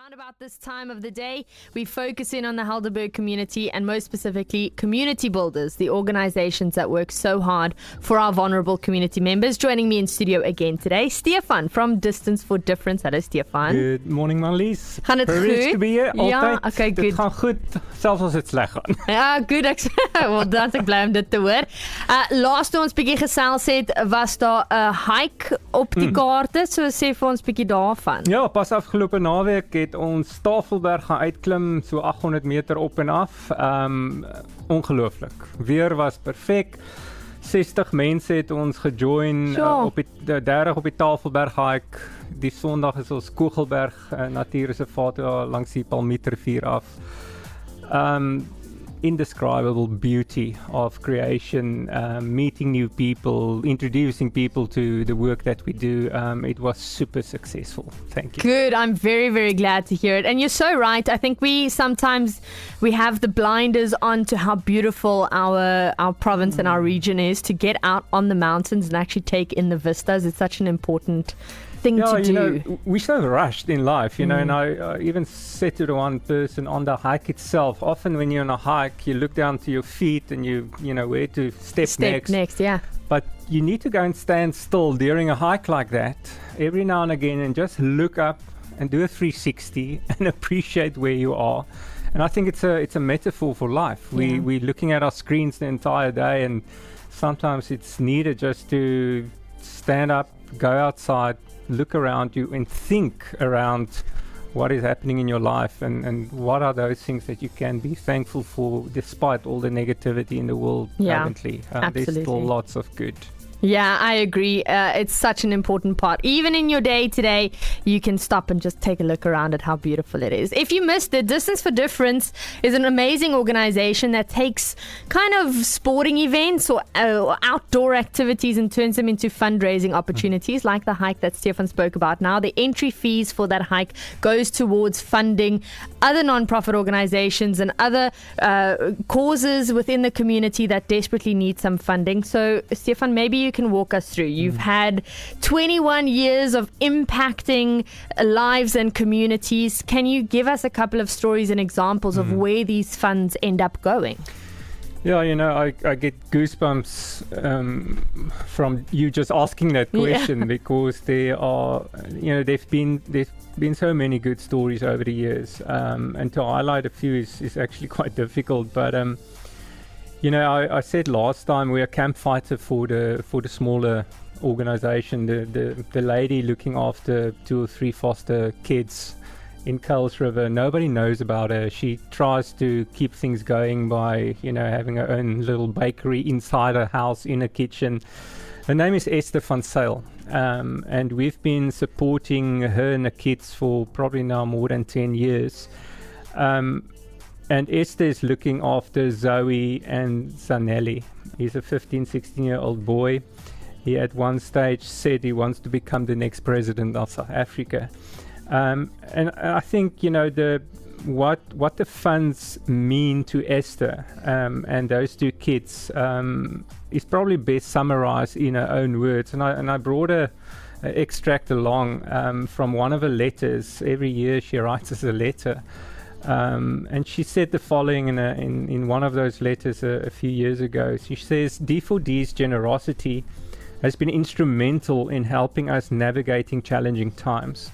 Around about this time of the day, we focus in on the Helderberg community and most specifically community builders, the organizations that work so hard for our vulnerable community members. Joining me in studio again today, Stéphan from Distance for Difference. Hello Stéphan. Good morning Marilize. Gaan het Privileged goed? to be here. Ja, Altyd. okay, Dit good. gaan goed, selfs as dit sleg gaan. Ja, goed. Wel, dan is ek bly om dit te hoor. Laas toe ons bietjie gesels het, was daar 'n hike op die kaarte, so sê vir ons bietjie daarvan. Ja, pas afgelope naweek het ons Tafelberg gaan uitklim, so 800 meter op en af. Ongelooflik. Weer was perfek. 60 mense het ons gejoin op die 30 op die Tafelberg hike. Die Sondag is ons Kogelberg natuurreservaat langs die Palmietrivier af. Indescribable beauty of creation, meeting new people, introducing people to the work that we do. It was super successful. Thank you. Good. I'm very, very glad to hear it. And you're so right. I think we have the blinders on to how beautiful our province and our region is. To get out on the mountains and actually take in the vistas, it's such an important thing to do. Know, we're so rushed in life, you know, and I even said to the one person on the hike itself, often when you're on a hike, you look down to your feet and you know where to step next. Yeah. But you need to go and stand still during a hike like that every now and again and just look up and do a 360 and appreciate where you are. And I think it's a metaphor for life. We're looking at our screens the entire day, and sometimes it's needed just to stand up, go outside, look around you and think around what is happening in your life and what are those things that you can be thankful for despite all the negativity in the world currently. There's still lots of good. Yeah, I agree. It's such an important part. Even in your day today, you can stop and just take a look around at how beautiful it is. If you missed it, Distance for Difference is an amazing organization that takes kind of sporting events or outdoor activities and turns them into fundraising opportunities, like the hike that Stéphan spoke about now. The entry fees for that hike goes towards funding other non-profit organizations and other causes within the community that desperately need some funding. So, Stéphan, maybe you can walk us through. You've had 21 years of impacting lives and communities. Can you give us a couple of stories and examples of where these funds end up going? Yeah, you know, I get goosebumps from you just asking that question because there are, you know, there've been so many good stories over the years, and to highlight a few is actually quite difficult. But you know, I said last time we're a camp fighter for the smaller organization. The lady looking after 2 or 3 foster kids in Kuils River, nobody knows about her. She tries to keep things going by, you know, having her own little bakery inside her house in a kitchen. Her name is Esther van Zyl, and we've been supporting her and the kids for probably now more than 10 years. And Esther is looking after Zoe and Zanelli. He's a 15, 16-year-old boy. He at one stage said he wants to become the next president of South Africa. And I think, you know, what the funds mean to Esther and those 2 kids is probably best summarized in her own words. And I brought a extract along from one of her letters. Every year she writes us a letter. And she said the following in one of those letters a few years ago. She says, D4D's generosity has been instrumental in helping us navigating challenging times.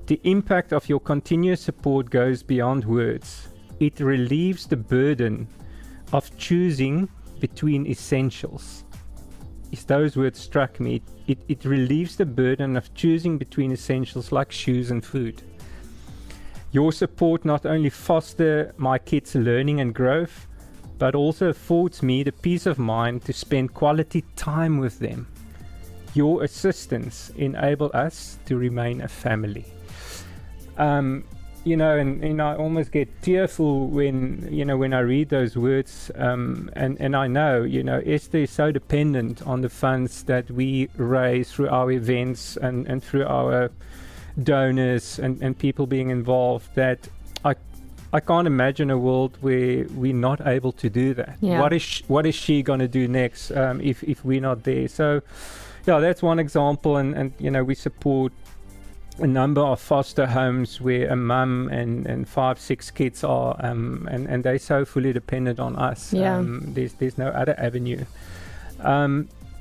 The impact of your continuous support goes beyond words. It relieves the burden of choosing between essentials. Those words struck me. It relieves the burden of choosing between essentials like shoes and food. Your support not only fosters my kids' learning and growth, but also affords me the peace of mind to spend quality time with them. Your assistance enables us to remain a family. You know, and I almost get tearful when I read those words, and I know, you know, Esther is so dependent on the funds that we raise through our events and through our donors and people being involved, that I can't imagine a world where we're not able to do that. Yeah. What is she going to do next if we're not there? So yeah, that's one example, and you know, we support a number of foster homes where a mum and 5-6 kids are, and they're so fully dependent on us. Yeah. There's no other avenue.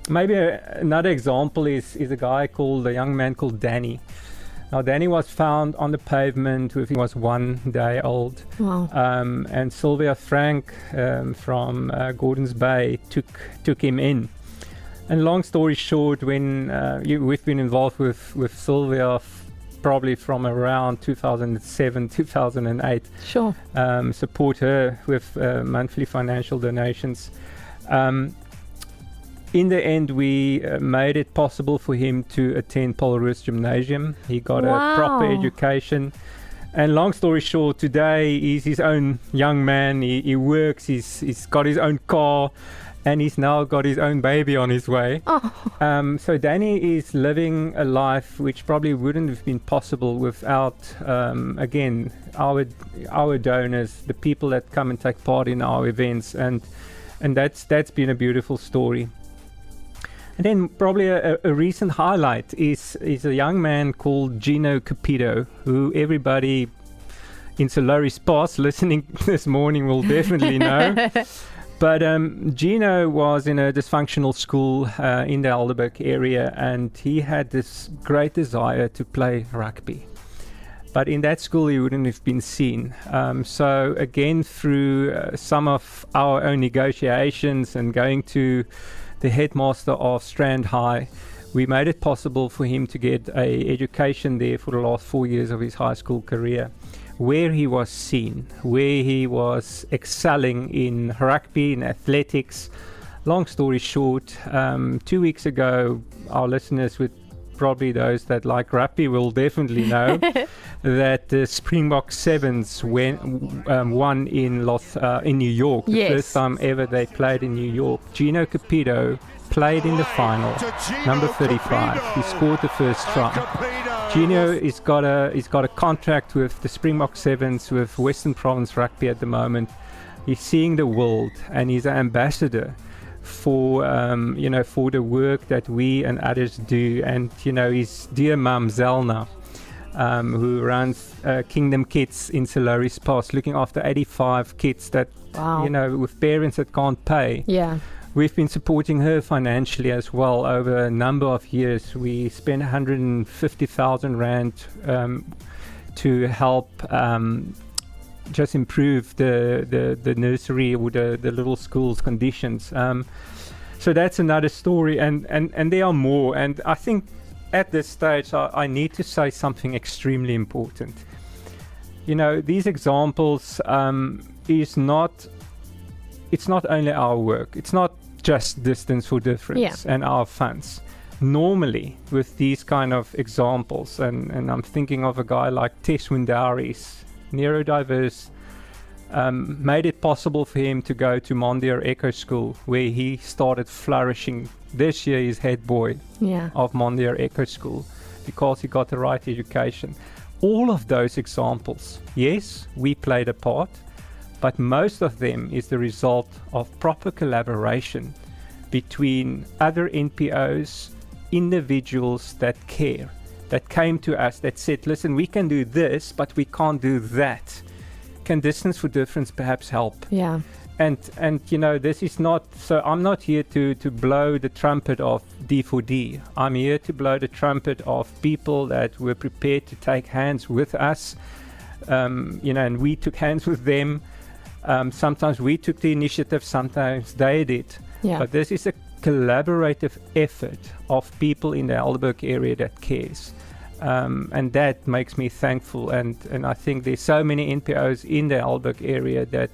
Maybe another example is a young man called Danny. Now, Danny was found on the pavement he was 1 day old. Wow. And Sylvia Frank from Gordons Bay took him in. And long story short, when we've been involved with Sylvia probably from around 2007, 2008. Sure. Support her with monthly financial donations. In the end, we made it possible for him to attend Paul Roos Gymnasium. He got a proper education. And long story short, today he's his own young man. He works, he's got his own car, and he's now got his own baby on his way. Oh. So Danny is living a life which probably wouldn't have been possible without, again, our donors, the people that come and take part in our events. And that's been a beautiful story. And then probably a recent highlight is a young man called Gino Capito, who everybody in Solaris Pass listening this morning will definitely know. But Gino was in a dysfunctional school in the Helderberg area, and he had this great desire to play rugby. But in that school, he wouldn't have been seen. So again, through some of our own negotiations and going to the headmaster of Strand High, we made it possible for him to get an education there for the last 4 years of his high school career, where he was seen, where he was excelling in rugby, in athletics. Long story short, 2 weeks ago, our listeners would probably those that like rugby will definitely know that the Springbok Sevens won in New York. The first time ever they played in New York. Gino Capito played in the final, number 35. He scored the first try. Gino has got a contract with the Springbok Sevens with Western Province Rugby at the moment. He's seeing the world, and he's an ambassador for for the work that we and others do. And his dear mum Zelna, who runs Kingdom Kids in Solaris Pass, looking after 85 kids that with parents that can't pay. Yeah. We've been supporting her financially as well over a number of years. We spent 150,000 rand to help just improve the nursery or the little school's conditions. So that's another story, and there are more. And I think at this stage I need to say something extremely important. These examples it's not only our work. It's not just Distance for Difference and our funds. Normally with these kind of examples, and I'm thinking of a guy like Tess Wundaris, neurodiverse, made it possible for him to go to Mondier Echo School, where he started flourishing. This year he's head boy of Mondier Echo School because he got the right education. All of those examples, yes, we played a part, but most of them is the result of proper collaboration between other NPOs, individuals that care, that came to us, that said, listen, we can do this, but we can't do that. Can Distance for Difference perhaps help? Yeah. And this is not, so I'm not here to blow the trumpet of D4D. I'm here to blow the trumpet of people that were prepared to take hands with us, and we took hands with them. Sometimes we took the initiative, sometimes they did. Yeah. But this is a collaborative effort of people in the Helderberg area that cares. And that makes me thankful. And I think there's so many NPOs in the Helderberg area that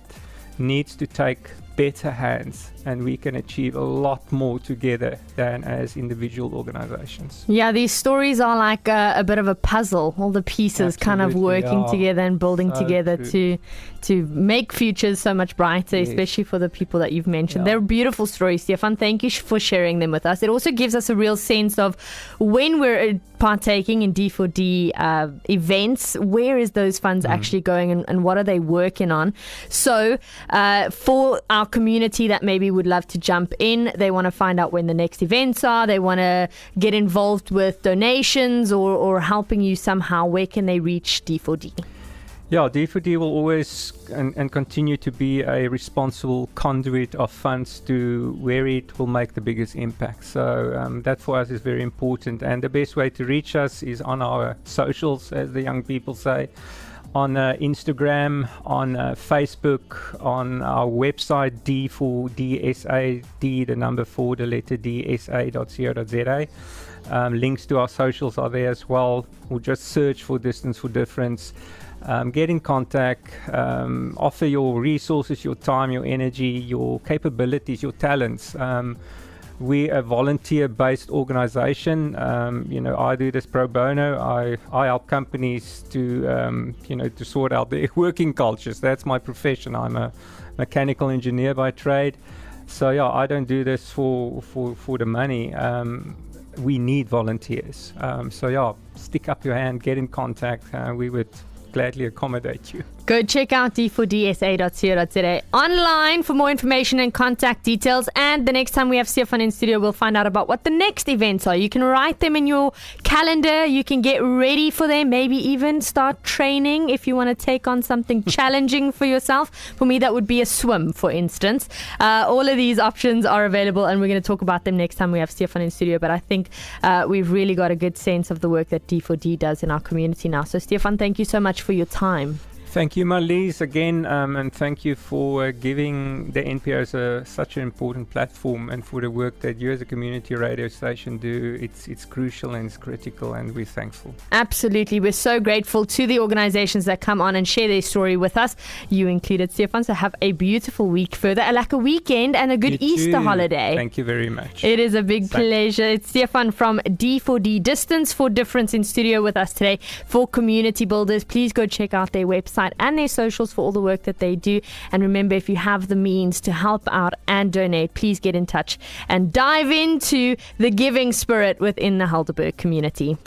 needs to take better hands, and we can achieve a lot more together than as individual organizations. Yeah, these stories are like a bit of a puzzle, all the pieces kind of working together and building together to make futures so much brighter, especially for the people that you've mentioned. They're beautiful stories, Stéphan. Thank you for sharing them with us. It also gives us a real sense of when we're partaking in D4D events, where is those funds actually going, and what are they working on? So for our our community that maybe would love to jump in. They want to find out when the next events are. They want to get involved with donations or helping you somehow. Where can they reach D4D? Yeah, D4D will always and continue to be a responsible conduit of funds to where it will make the biggest impact. So that for us is very important. And the best way to reach us is on our socials, as the young people say, on Instagram, on Facebook, on our website, D for DSA, D the number 4, the letter DSA.co.za. Links to our socials are there as well. We'll just search for Distance for Difference. Get in contact, offer your resources, your time, your energy, your capabilities, your talents. We're a volunteer-based organization. I do this pro bono. I help companies to sort out their working cultures. That's my profession. I'm a mechanical engineer by trade. So yeah, I don't do this for the money. We need volunteers. So yeah, stick up your hand, get in contact. We would gladly accommodate you. Go check out d4dsa.co.za online for more information and contact details. And the next time we have Stéphan in studio, we'll find out about what the next events are. You can write them in your calendar. You can get ready for them. Maybe even start training if you want to take on something challenging for yourself. For me, that would be a swim, for instance. All of these options are available, and we're going to talk about them next time we have Stéphan in studio. But I think we've really got a good sense of the work that D4D does in our community now. So Stéphan, thank you so much for your time. Thank you, Marilize, again, and thank you for giving the NPOs such an important platform, and for the work that you as a community radio station do. It's crucial and it's critical, and we're thankful. Absolutely. We're so grateful to the organizations that come on and share their story with us. You included, Stéphan, so have a beautiful week further, like a weekend and a good Easter holiday. Thank you very much. It is a big pleasure. It's Stéphan from D4D, Distance for Difference, in studio with us today for community builders. Please go check out their website and their socials for all the work that they do. And remember, if you have the means to help out and donate, please get in touch and dive into the giving spirit within the Helderberg community.